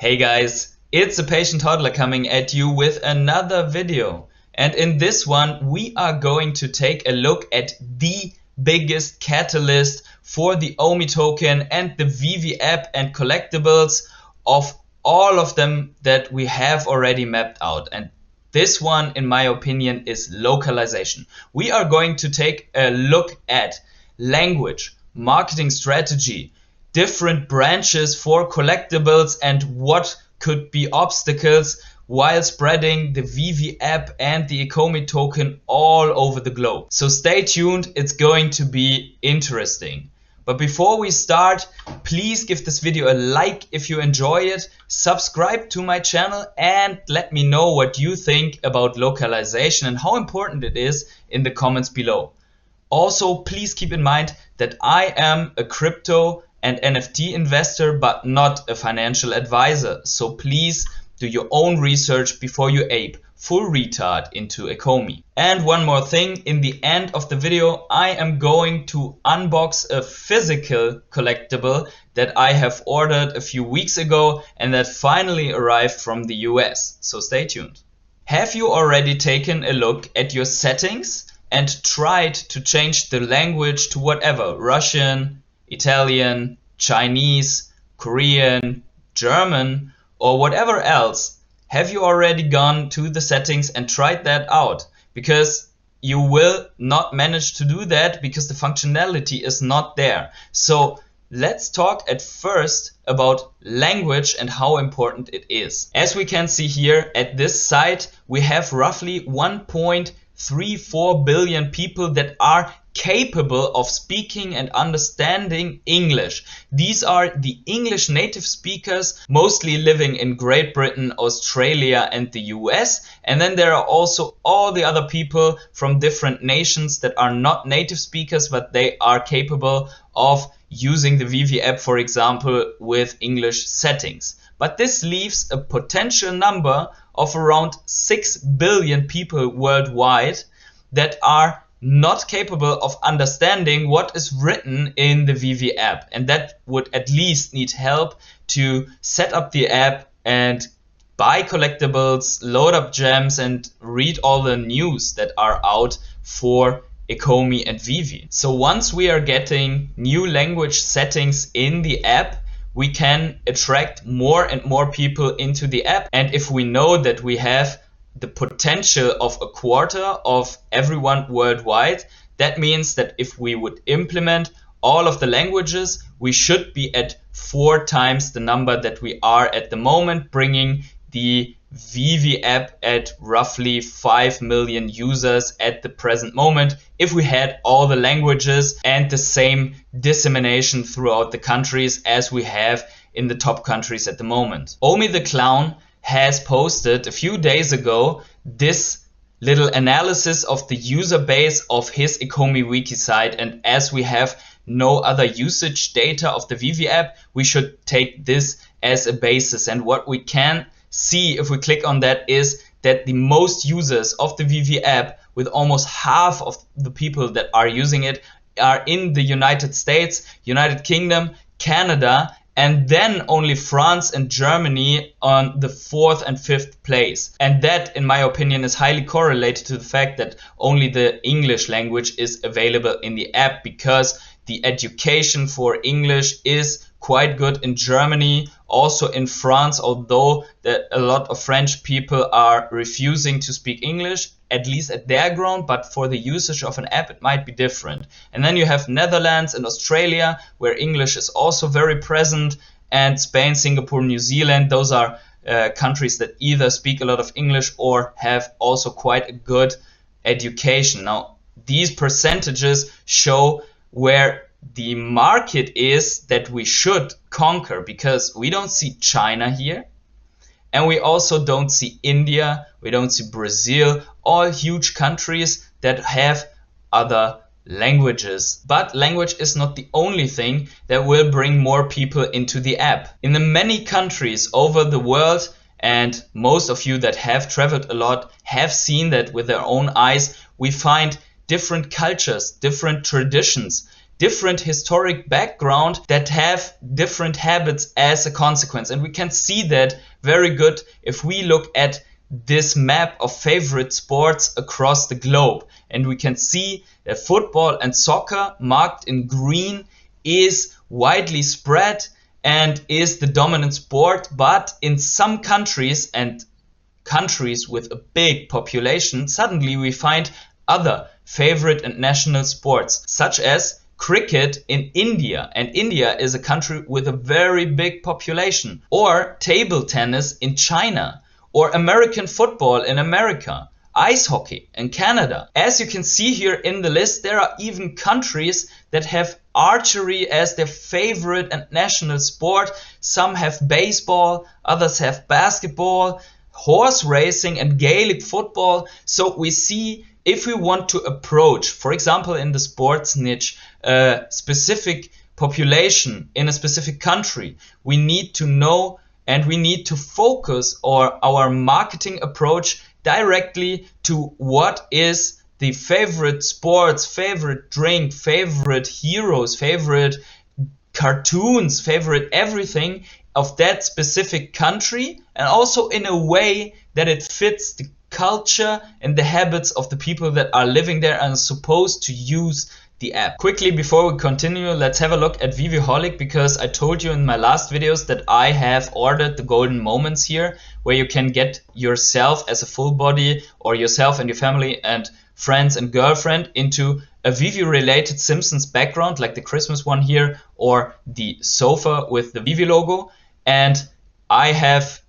Hey guys, it's the Patient Hodler coming at you with another video. And in this one, we are going to take a look at the biggest catalyst for the OMI token and the Veve app and collectibles of all of them that we have already mapped out. And this one, in my opinion, is localization. We are going to take a look at language, marketing strategy, different branches for collectibles, and what could be obstacles while spreading the Veve app and the Ecomi token all over the globe. So stay tuned, it's going to be interesting. But before we start, please give this video a like if you enjoy it, subscribe to my channel, and let me know what you think about localization and how important it is in the comments below. Also, please keep in mind that I am a crypto and NFT investor, but not a financial advisor. So please do your own research before you ape full retard into Ecomi. And one more thing, in the end of the video, I am going to unbox a physical collectible that I have ordered a few weeks ago and that finally arrived from the US. So stay tuned. Have you already taken a look at your settings and tried to change the language to whatever, Russian, Italian, Chinese, Korean, German, or whatever else? Have you already gone to the settings and tried that out? Because you will not manage to do that because the functionality is not there. So let's talk at first about language and how important it is. As we can see here at this site, we have roughly 1.34 billion people that are capable of speaking and understanding English. These are the English native speakers, mostly living in Great Britain, Australia, and the US. And then there are also all the other people from different nations that are not native speakers, but they are capable of using the Veve app, for example, with English settings. But this leaves a potential number of around 6 billion people worldwide that are not capable of understanding what is written in the Veve app, and that would at least need help to set up the app and buy collectibles, load up gems, and read all the news that are out for Ecomi and Veve. So once we are getting new language settings in the app, we can attract more and more people into the app. And if we know that we have the potential of a quarter of everyone worldwide, that means that if we would implement all of the languages, we should be at 4 times the number that we are at the moment, bringing the Veve app at roughly 5 million users at the present moment if we had all the languages and the same dissemination throughout the countries as we have in the top countries at the moment. Omi the Clown has posted a few days ago this little analysis of the user base of his Ecomi wiki site, and as we have no other usage data of the Veve app, we should take this as a basis. And what we can see if we click on that is that the most users of the Veve app, with almost half of the people that are using it, are in the United States, United Kingdom, Canada, and then only France and Germany on the 4th and 5th place. And that, in my opinion, is highly correlated to the fact that only the English language is available in the app, because the education for English is quite good in Germany, also in France, although a lot of French people are refusing to speak English, at least at their ground, but for the usage of an app it might be different. And then you have Netherlands and Australia, where English is also very present, and Spain, Singapore, New Zealand. Those are countries that either speak a lot of English or have also quite a good education. Now, these percentages show where the market is that we should conquer, because we don't see China here, and we also don't see India, we don't see Brazil, all huge countries that have other languages. But language is not the only thing that will bring more people into the app. In the many countries over the world, and most of you that have traveled a lot have seen that with their own eyes, we find different cultures, different traditions, different historic background that have different habits as a consequence. And we can see that very good if we look at this map of favorite sports across the globe. And we can see that football and soccer, marked in green, is widely spread and is the dominant sport. But in some countries, and countries with a big population, suddenly we find other favorite and national sports, such as cricket in India, and India is a country with a very big population, or table tennis in China, or American football in America, ice hockey in Canada. As you can see here in the list, there are even countries that have archery as their favorite and national sport. Some have baseball, others have basketball, horse racing and Gaelic football. So we see, if we want to approach, for example in the sports niche, a specific population in a specific country, we need to know and we need to focus our marketing approach directly to what is the favorite sports, favorite drink, favorite heroes, favorite cartoons, favorite everything of that specific country, and also in a way that it fits the culture and the habits of the people that are living there and are supposed to use the app. Quickly before we continue, let's have a look at VEVEholic, because I told you in my last videos that I have ordered the golden moments here, where you can get yourself as a full body, or yourself and your family and friends and girlfriend, into a Veve related Simpsons background, like the Christmas one here, or the sofa with the Veve logo. And I have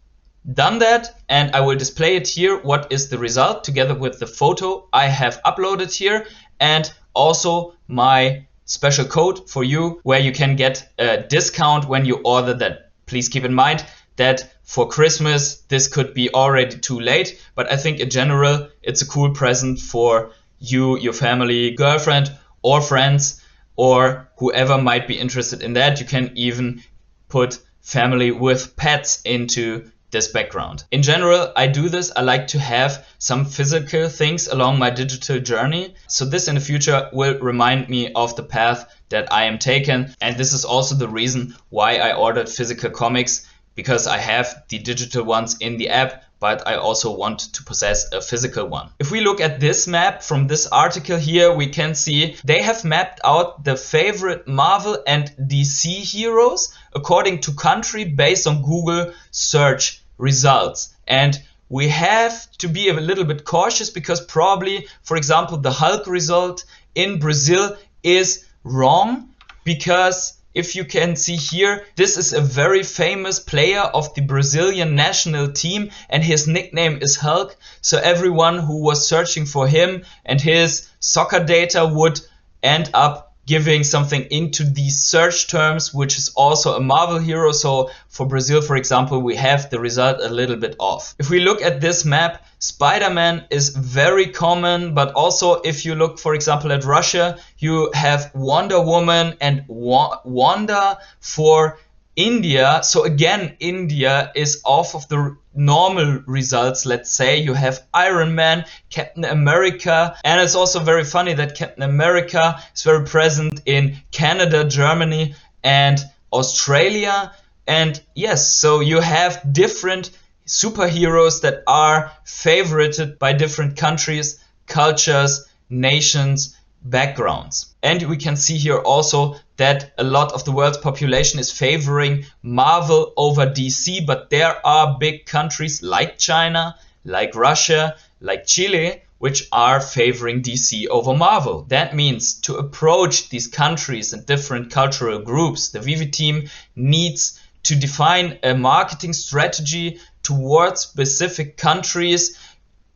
done that, and I will display it here. What is the result together with the photo I have uploaded here, and also my special code for you where you can get a discount when you order that. Please keep in mind that for Christmas this could be already too late, but I think in general it's a cool present for you, your family, girlfriend or friends, or whoever might be interested in that. You can even put family with pets into this background. In general, I do this. I like to have some physical things along my digital journey. So this in the future will remind me of the path that I am taking. And this is also the reason why I ordered physical comics, because I have the digital ones in the app, but I also want to possess a physical one. If we look at this map from this article here, we can see they have mapped out the favorite Marvel and DC heroes according to country based on Google search results. And we have to be a little bit cautious, because probably, for example, the Hulk result in Brazil is wrong, because if you can see here, this is a very famous player of the Brazilian national team, and his nickname is Hulk. So everyone who was searching for him and his soccer data would end up giving something into these search terms, which is also a Marvel hero. So for Brazil, for example, we have the result a little bit off. If we look at this map, Spider-Man is very common, but also if you look, for example, at Russia, you have Wonder Woman and Wanda. For India, so again, India is off of the normal results. Let's say you have Iron Man, Captain America, and it's also very funny that Captain America is very present in Canada, Germany and Australia. And yes, so you have different superheroes that are favorited by different countries, cultures, nations, backgrounds. And we can see here also that a lot of the world's population is favoring Marvel over DC, but there are big countries like China, like Russia, like Chile, which are favoring DC over Marvel. That means to approach these countries and different cultural groups, the Veve team needs to define a marketing strategy towards specific countries,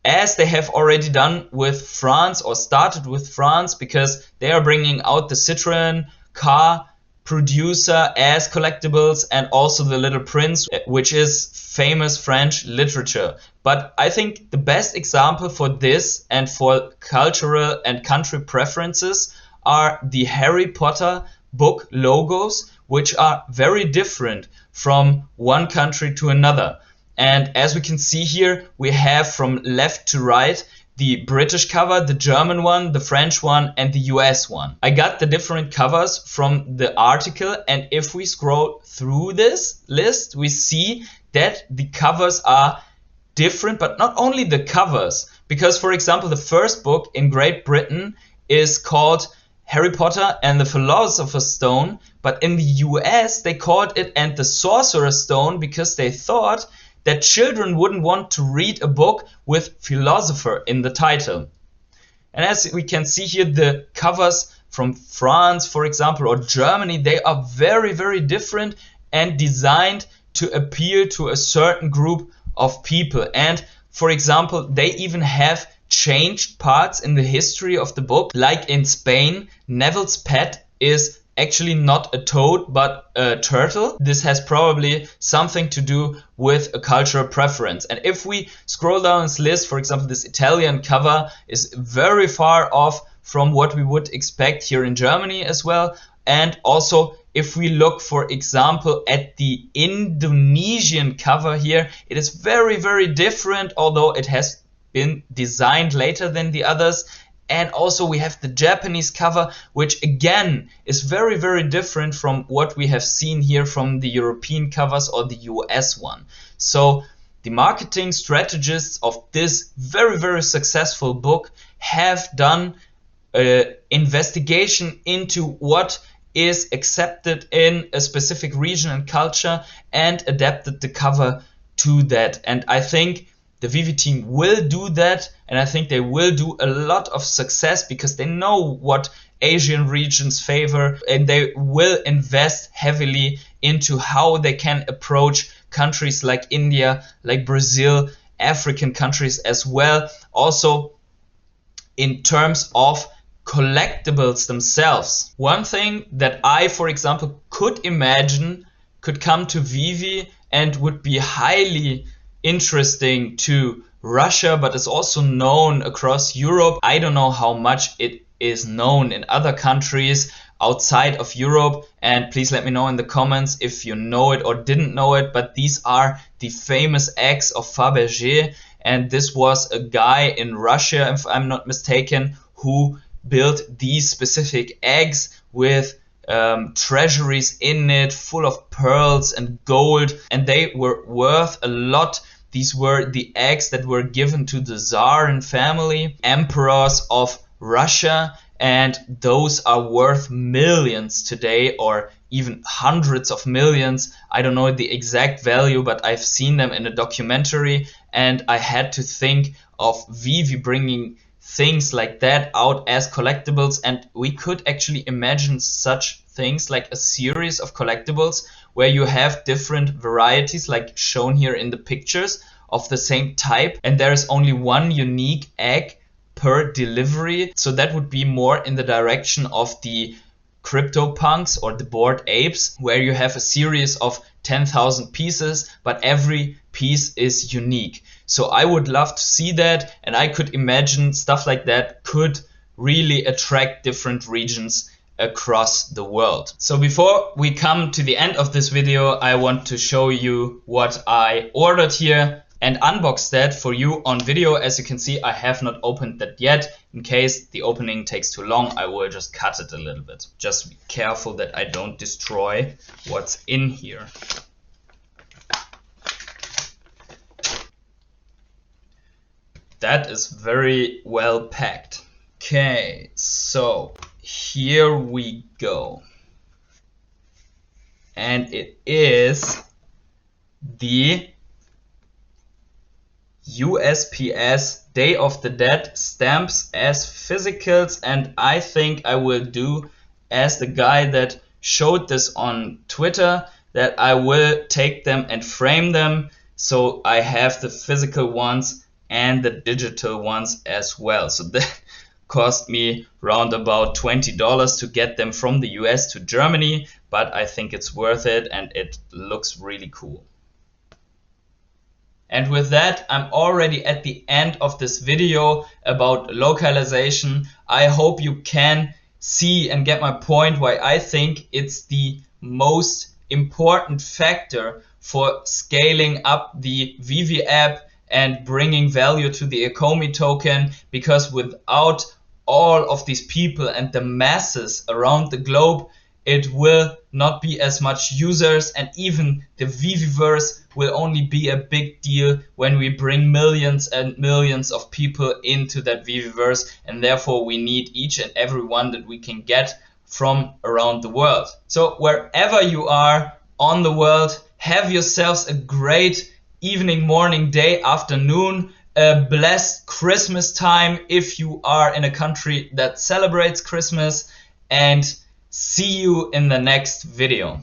as they have already done with France, or started with France, because they are bringing out the Citroën car producer as Collectibles, and also the Little Prince, which is famous French literature. But I think the best example for this and for cultural and country preferences are the Harry Potter book logos, which are very different from one country to another. And as we can see here, we have from left to right the British cover, the German one, the French one, and the US one. I got the different covers from the article, and if we scroll through this list, we see that the covers are different, but not only the covers, because for example, the first book in Great Britain is called Harry Potter and the Philosopher's Stone, but in the US they called it And the Sorcerer's Stone because they thought that children wouldn't want to read a book with philosopher in the title. And as we can see here, the covers from France, for example, or Germany, they are very, very different and designed to appeal to a certain group of people. And for example, they even have changed parts in the history of the book. Like in Spain, Neville's pet is actually not a toad but a turtle. This has probably something to do with a cultural preference. And if we scroll down this list, for example, this Italian cover is very far off from what we would expect here in Germany as well. And also if we look, for example, at the Indonesian cover here, it is very, very different, although it has been designed later than the others. And also we have the Japanese cover, which again is very, very different from what we have seen here from the European covers or the US one. So the marketing strategists of this very, very successful book have done an investigation into what is accepted in a specific region and culture and adapted the cover to that. And I think the Veve team will do that, and I think they will do a lot of success because they know what Asian regions favor, and they will invest heavily into how they can approach countries like India, like Brazil, African countries as well. Also in terms of collectibles themselves. One thing that I, for example, could imagine could come to Veve and would be highly interesting to Russia, but is also known across Europe. I don't know how much it is known in other countries outside of Europe, and please let me know in the comments if you know it or didn't know it, but these are the famous eggs of Fabergé, and this was a guy in Russia, if I'm not mistaken, who built these specific eggs with treasuries in it full of pearls and gold, and they were worth a lot. These were the eggs that were given to the Tsar and family, emperors of Russia, and those are worth millions today, or even hundreds of millions. I don't know the exact value, but I've seen them in a documentary, and I had to think of Veve bringing things like that out as collectibles, and we could actually imagine such things like a series of collectibles where you have different varieties like shown here in the pictures of the same type, and there is only one unique egg per delivery. So that would be more in the direction of the CryptoPunks or the Bored Apes, where you have a series of 10,000 pieces, but every piece is unique. So I would love to see that, and I could imagine stuff like that could really attract different regions across the world. So before we come to the end of this video, I want to show you what I ordered here and unbox that for you on video. As you can see, I have not opened that yet. In case the opening takes too long, I will just cut it a little bit. Just be careful that I don't destroy what's in here. That is very well packed. Okay, so here we go. And it is the USPS Day of the Dead stamps as physicals, and I think I will do as the guy that showed this on Twitter, that I will take them and frame them so I have the physical ones and the digital ones as well. So that cost me around about $20 to get them from the US to Germany, but I think it's worth it and it looks really cool. And with that, I'm already at the end of this video about localization. I hope you can see and get my point why I think it's the most important factor for scaling up the Veve app and bringing value to the Ecomi token, because without all of these people and the masses around the globe, it will not be as much users, and even the Veveverse will only be a big deal when we bring millions and millions of people into that Veveverse, and therefore we need each and every one that we can get from around the world. So wherever you are on the world, have yourselves a great evening, morning, day, afternoon, a blessed Christmas time if you are in a country that celebrates Christmas, and see you in the next video.